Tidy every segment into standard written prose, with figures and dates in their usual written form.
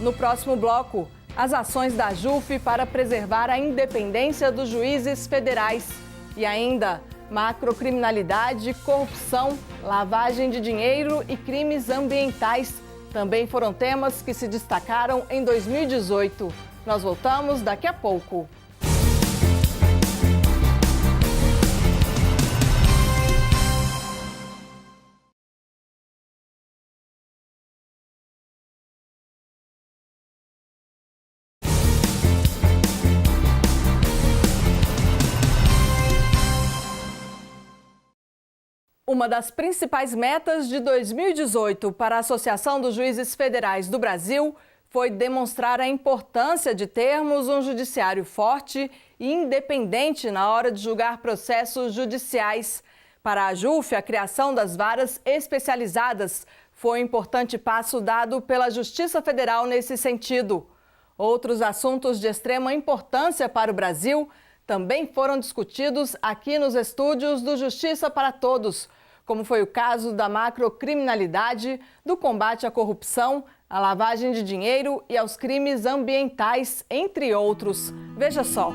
No próximo bloco, as ações da AJUF para preservar a independência dos juízes federais. E ainda, macrocriminalidade, corrupção, lavagem de dinheiro e crimes ambientais também foram temas que se destacaram em 2018. Nós voltamos daqui a pouco. Uma das principais metas de 2018 para a Associação dos Juízes Federais do Brasil foi demonstrar a importância de termos um judiciário forte e independente na hora de julgar processos judiciais. Para a AJUF, a criação das varas especializadas foi um importante passo dado pela Justiça Federal nesse sentido. Outros assuntos de extrema importância para o Brasil também foram discutidos aqui nos estúdios do Justiça para Todos, como foi o caso da macrocriminalidade, do combate à corrupção, à lavagem de dinheiro e aos crimes ambientais, entre outros. Veja só.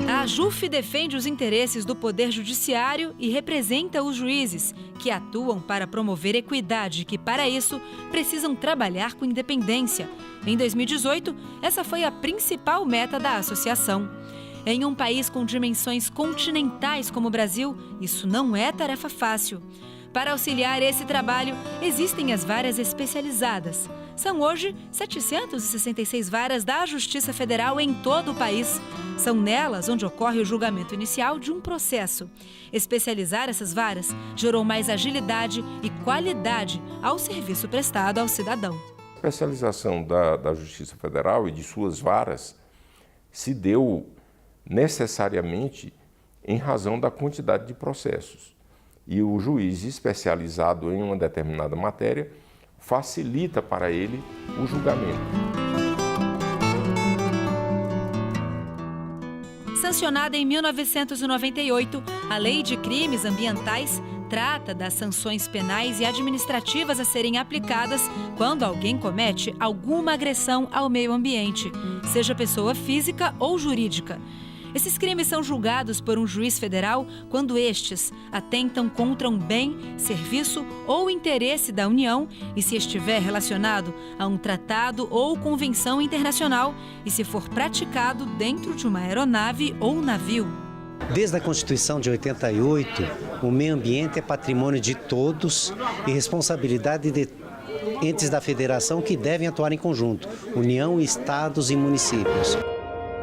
A AJUF defende os interesses do Poder Judiciário e representa os juízes, que atuam para promover equidade e que, para isso, precisam trabalhar com independência. Em 2018, essa foi a principal meta da associação. Em um país com dimensões continentais como o Brasil, isso não é tarefa fácil. Para auxiliar esse trabalho, existem as varas especializadas. São hoje 766 varas da Justiça Federal em todo o país. São nelas onde ocorre o julgamento inicial de um processo. Especializar essas varas gerou mais agilidade e qualidade ao serviço prestado ao cidadão. A especialização da Justiça Federal e de suas varas se deu necessariamente em razão da quantidade de processos. E o juiz especializado em uma determinada matéria facilita para ele o julgamento. Sancionada em 1998, a Lei de Crimes Ambientais trata das sanções penais e administrativas a serem aplicadas quando alguém comete alguma agressão ao meio ambiente, seja pessoa física ou jurídica. Esses crimes são julgados por um juiz federal quando estes atentam contra um bem, serviço ou interesse da União e se estiver relacionado a um tratado ou convenção internacional e se for praticado dentro de uma aeronave ou navio. Desde a Constituição de 88, o meio ambiente é patrimônio de todos e responsabilidade de entes da federação que devem atuar em conjunto, União, Estados e municípios.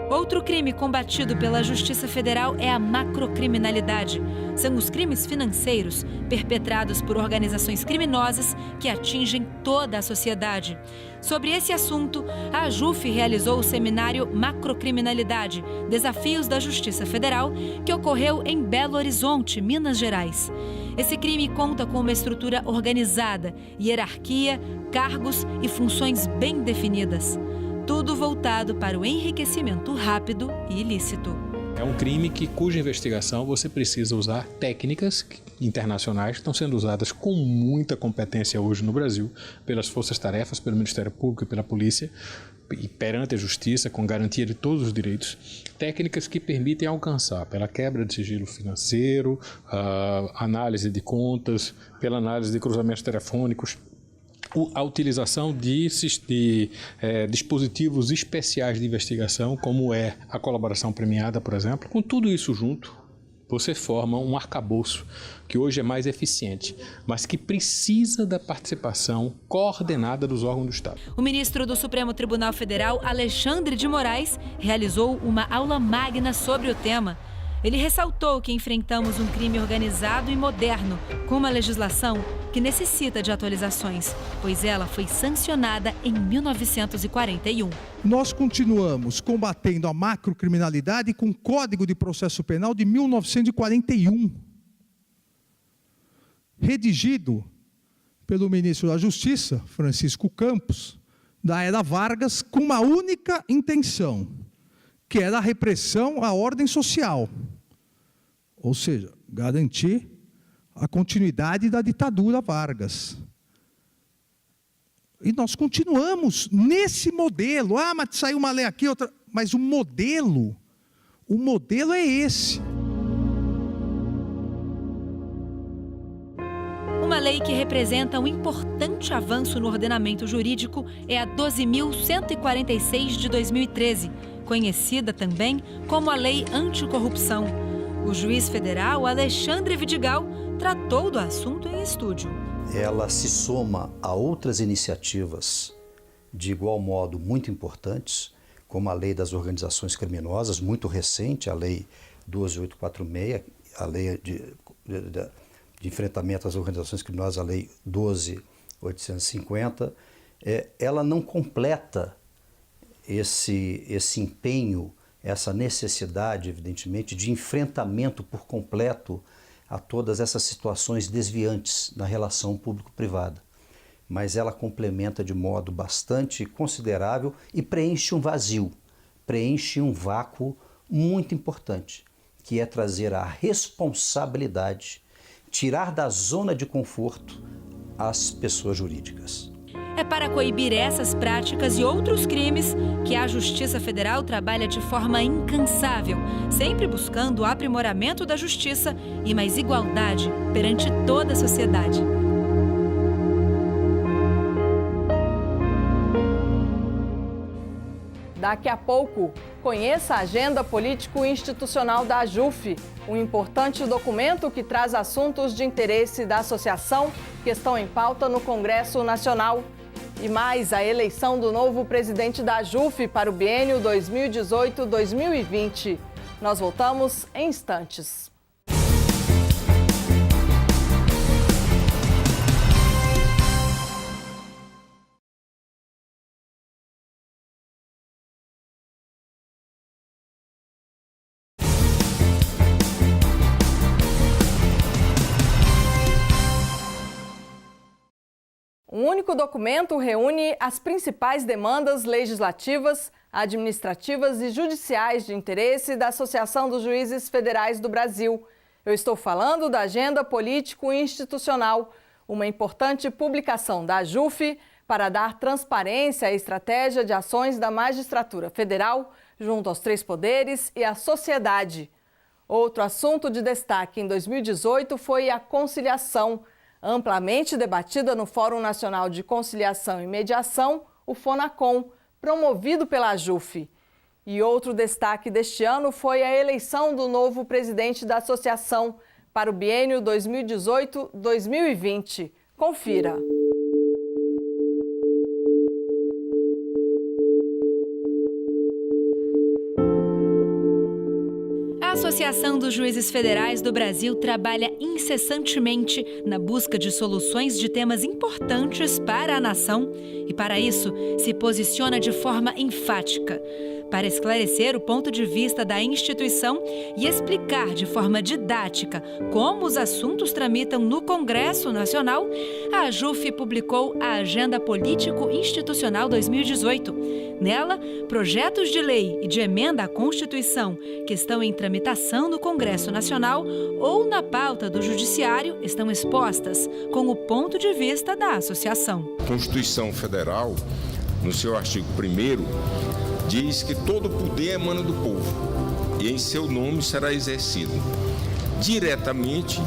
Outro crime combatido pela Justiça Federal é a macrocriminalidade. São os crimes financeiros perpetrados por organizações criminosas que atingem toda a sociedade. Sobre esse assunto, a AJUF realizou o seminário Macrocriminalidade, Desafios da Justiça Federal, que ocorreu em Belo Horizonte, Minas Gerais. Esse crime conta com uma estrutura organizada, hierarquia, cargos e funções bem definidas. Tudo voltado para o enriquecimento rápido e ilícito. É um crime cuja investigação você precisa usar técnicas internacionais que estão sendo usadas com muita competência hoje no Brasil pelas forças-tarefas, pelo Ministério Público e pela Polícia e perante a Justiça, com garantia de todos os direitos, técnicas que permitem alcançar pela quebra de sigilo financeiro, análise de contas, pela análise de cruzamentos telefônicos, a utilização de dispositivos especiais de investigação, como é a colaboração premiada, por exemplo. Com tudo isso junto, você forma um arcabouço que hoje é mais eficiente, mas que precisa da participação coordenada dos órgãos do Estado. O ministro do Supremo Tribunal Federal, Alexandre de Moraes, realizou uma aula magna sobre o tema. Ele ressaltou que enfrentamos um crime organizado e moderno, com uma legislação que necessita de atualizações, pois ela foi sancionada em 1941. Nós continuamos combatendo a macrocriminalidade com o Código de Processo Penal de 1941, redigido pelo ministro da Justiça, Francisco Campos, da era Vargas, com uma única intenção, que era a repressão à ordem social. Ou seja, garantir a continuidade da ditadura Vargas. E nós continuamos nesse modelo. Ah, mas saiu uma lei aqui, outra... Mas o modelo é esse. Uma lei que representa um importante avanço no ordenamento jurídico é a 12.146 de 2013, conhecida também como a Lei Anticorrupção. O juiz federal Alexandre Vidigal tratou do assunto em estúdio. Ela se soma a outras iniciativas de igual modo muito importantes, como a Lei das Organizações Criminosas, muito recente, a Lei 12.846, a Lei de enfrentamento às organizações criminosas, a Lei 12.850. Ela não completa esse empenho, essa necessidade, evidentemente, de enfrentamento por completo a todas essas situações desviantes na relação público-privada. Mas ela complementa de modo bastante considerável e preenche um vazio, preenche um vácuo muito importante, que é trazer a responsabilidade, tirar da zona de conforto as pessoas jurídicas. É para coibir essas práticas e outros crimes que a Justiça Federal trabalha de forma incansável, sempre buscando o aprimoramento da justiça e mais igualdade perante toda a sociedade. Daqui a pouco, conheça a Agenda Político-Institucional da AJUF, um importante documento que traz assuntos de interesse da associação que estão em pauta no Congresso Nacional. E mais, a eleição do novo presidente da AJUF para o biênio 2018-2020. Nós voltamos em instantes. Um único documento reúne as principais demandas legislativas, administrativas e judiciais de interesse da Associação dos Juízes Federais do Brasil. Eu estou falando da Agenda Político-Institucional, uma importante publicação da AJUF para dar transparência à estratégia de ações da magistratura federal junto aos três poderes e à sociedade. Outro assunto de destaque em 2018 foi a conciliação, amplamente debatida no Fórum Nacional de Conciliação e Mediação, o FONACOM, promovido pela AJUF. E outro destaque deste ano foi a eleição do novo presidente da associação para o biênio 2018-2020. Confira. A Associação dos Juízes Federais do Brasil trabalha incessantemente na busca de soluções de temas importantes para a nação e, para isso, se posiciona de forma enfática. Para esclarecer o ponto de vista da instituição e explicar de forma didática como os assuntos tramitam no Congresso Nacional, a AJUF publicou a Agenda Político-Institucional 2018. Nela, projetos de lei e de emenda à Constituição que estão em tramitação no Congresso Nacional ou na pauta do Judiciário estão expostas com o ponto de vista da associação. A Constituição Federal, no seu artigo 1º, diz que todo poder emana do povo e em seu nome será exercido diretamente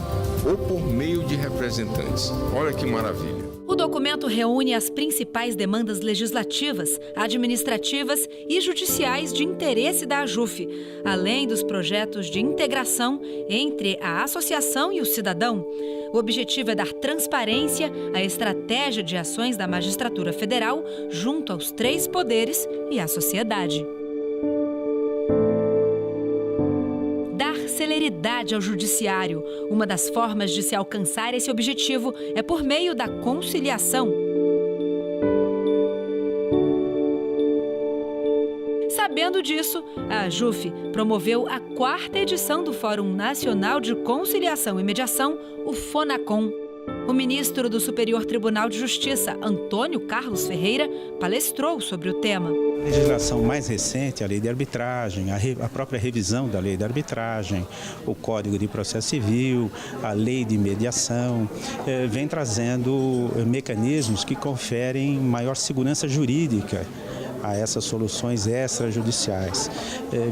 ou por meio de representantes. Olha que maravilha. O documento reúne as principais demandas legislativas, administrativas e judiciais de interesse da AJUF, além dos projetos de integração entre a associação e o cidadão. O objetivo é dar transparência à estratégia de ações da magistratura federal junto aos três poderes e à sociedade. Celeridade ao judiciário. Uma das formas de se alcançar esse objetivo é por meio da conciliação. Sabendo disso, a AJUF promoveu a 4ª edição do Fórum Nacional de Conciliação e Mediação, o FONACOM. O ministro do Superior Tribunal de Justiça, Antônio Carlos Ferreira, palestrou sobre o tema. A legislação mais recente, a lei de arbitragem, a própria revisão da lei de arbitragem, o Código de Processo Civil, a lei de mediação, vem trazendo mecanismos que conferem maior segurança jurídica a essas soluções extrajudiciais.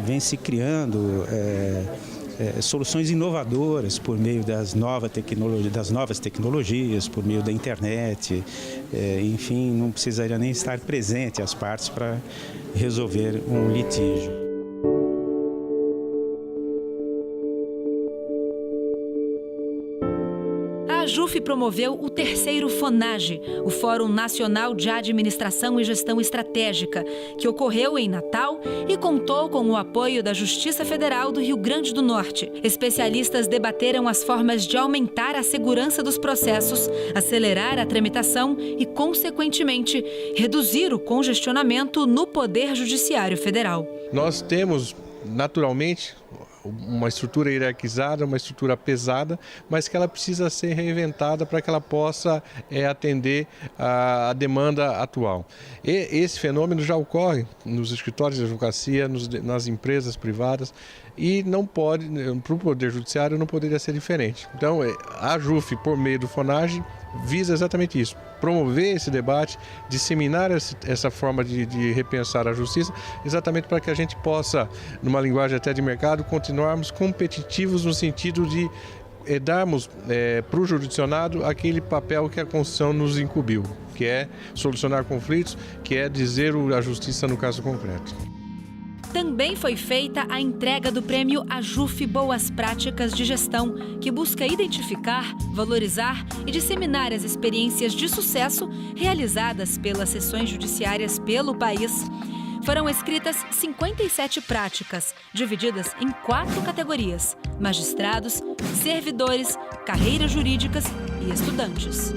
Vem se criando soluções inovadoras por meio das novas tecnologias, por meio da internet, enfim, não precisaria nem estar presente as partes para resolver um litígio. A JUF promoveu o terceiro FONAGE, o Fórum Nacional de Administração e Gestão Estratégica, que ocorreu em Natal e contou com o apoio da Justiça Federal do Rio Grande do Norte. Especialistas debateram as formas de aumentar a segurança dos processos, acelerar a tramitação e, consequentemente, reduzir o congestionamento no Poder Judiciário Federal. Nós temos, naturalmente, uma estrutura hierarquizada, uma estrutura pesada, mas que ela precisa ser reinventada para que ela possa atender a demanda atual. E esse fenômeno já ocorre nos escritórios de advocacia, nas empresas privadas, e não pode, para o Poder Judiciário não poderia ser diferente. Então, a JUF, por meio do FONAGE, visa exatamente isso, promover esse debate, disseminar essa forma de repensar a justiça, exatamente para que a gente possa, numa linguagem até de mercado, continuarmos competitivos no sentido de darmos para o jurisdicionado aquele papel que a Constituição nos incumbiu, que é solucionar conflitos, que é dizer a justiça no caso concreto. Também foi feita a entrega do prêmio AJUF Boas Práticas de Gestão, que busca identificar, valorizar e disseminar as experiências de sucesso realizadas pelas sessões judiciárias pelo país. Foram escritas 57 práticas, divididas em 4 categorias: magistrados, servidores, carreiras jurídicas e estudantes.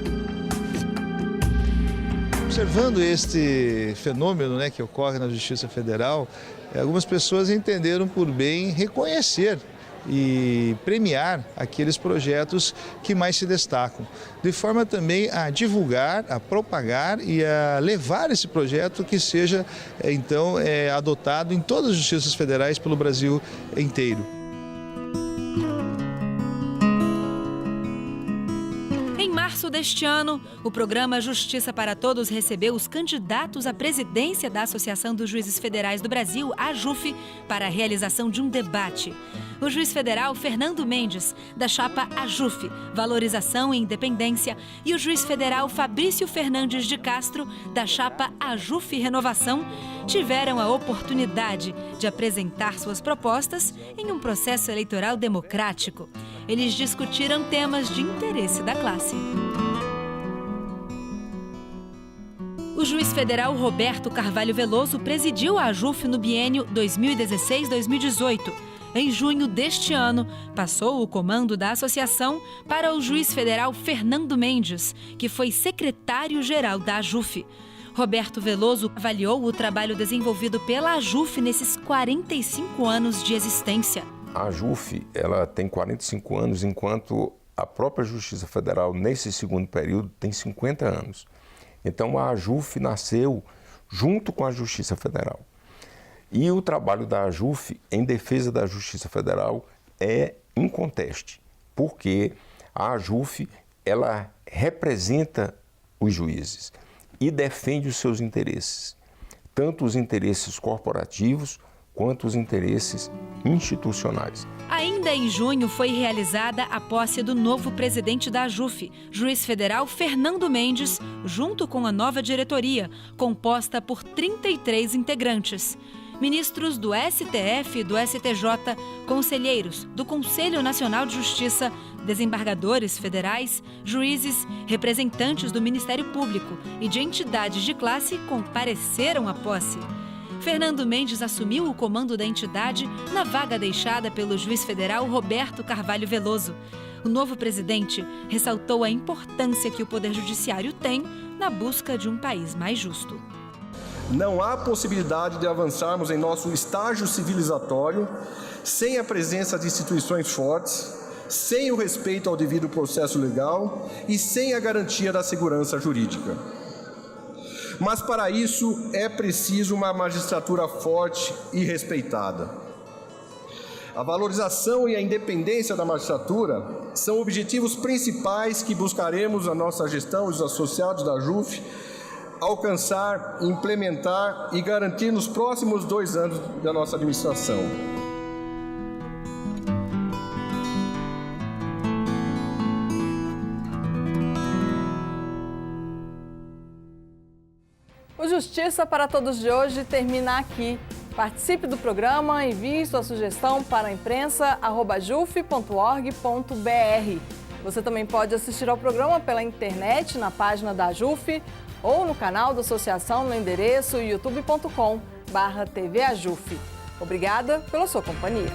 Observando este fenômeno, que ocorre na Justiça Federal, algumas pessoas entenderam por bem reconhecer e premiar aqueles projetos que mais se destacam, de forma também a divulgar, a propagar e a levar esse projeto que seja, então, adotado em todas as justiças federais pelo Brasil inteiro. Em março deste ano, o programa Justiça para Todos recebeu os candidatos à presidência da Associação dos Juízes Federais do Brasil, a AJUF, para a realização de um debate. O juiz federal Fernando Mendes, da chapa AJUF, Valorização e Independência, e o juiz federal Fabrício Fernandes de Castro, da chapa AJUF Renovação, tiveram a oportunidade de apresentar suas propostas em um processo eleitoral democrático. Eles discutiram temas de interesse da classe. O juiz federal Roberto Carvalho Veloso presidiu a AJUF no biênio 2016-2018. Em junho deste ano, passou o comando da associação para o juiz federal Fernando Mendes, que foi secretário-geral da AJUF. Roberto Veloso avaliou o trabalho desenvolvido pela AJUF nesses 45 anos de existência. A AJUF, ela tem 45 anos, enquanto a própria Justiça Federal, nesse segundo período, tem 50 anos. Então, a AJUF nasceu junto com a Justiça Federal. E o trabalho da AJUF em defesa da Justiça Federal é inconteste, porque a AJUF, ela representa os juízes e defende os seus interesses, tanto os interesses corporativos quanto os interesses institucionais. Ainda em junho foi realizada a posse do novo presidente da AJUF, juiz federal Fernando Mendes, junto com a nova diretoria, composta por 33 integrantes. Ministros do STF e do STJ, conselheiros do Conselho Nacional de Justiça, desembargadores federais, juízes, representantes do Ministério Público e de entidades de classe compareceram à posse. Fernando Mendes assumiu o comando da entidade na vaga deixada pelo juiz federal Roberto Carvalho Veloso. O novo presidente ressaltou a importância que o Poder Judiciário tem na busca de um país mais justo. Não há possibilidade de avançarmos em nosso estágio civilizatório sem a presença de instituições fortes, sem o respeito ao devido processo legal e sem a garantia da segurança jurídica. Mas para isso é preciso uma magistratura forte e respeitada. A valorização e a independência da magistratura são objetivos principais que buscaremos a nossa gestão, os associados da JUF, alcançar, implementar e garantir nos próximos 2 anos da nossa administração. O Justiça para Todos de hoje termina aqui. Participe do programa, envie sua sugestão para a imprensa@juf.org.br. Você também pode assistir ao programa pela internet, na página da JUF ou no canal da associação no endereço youtube.com/tvajuf. Obrigada pela sua companhia.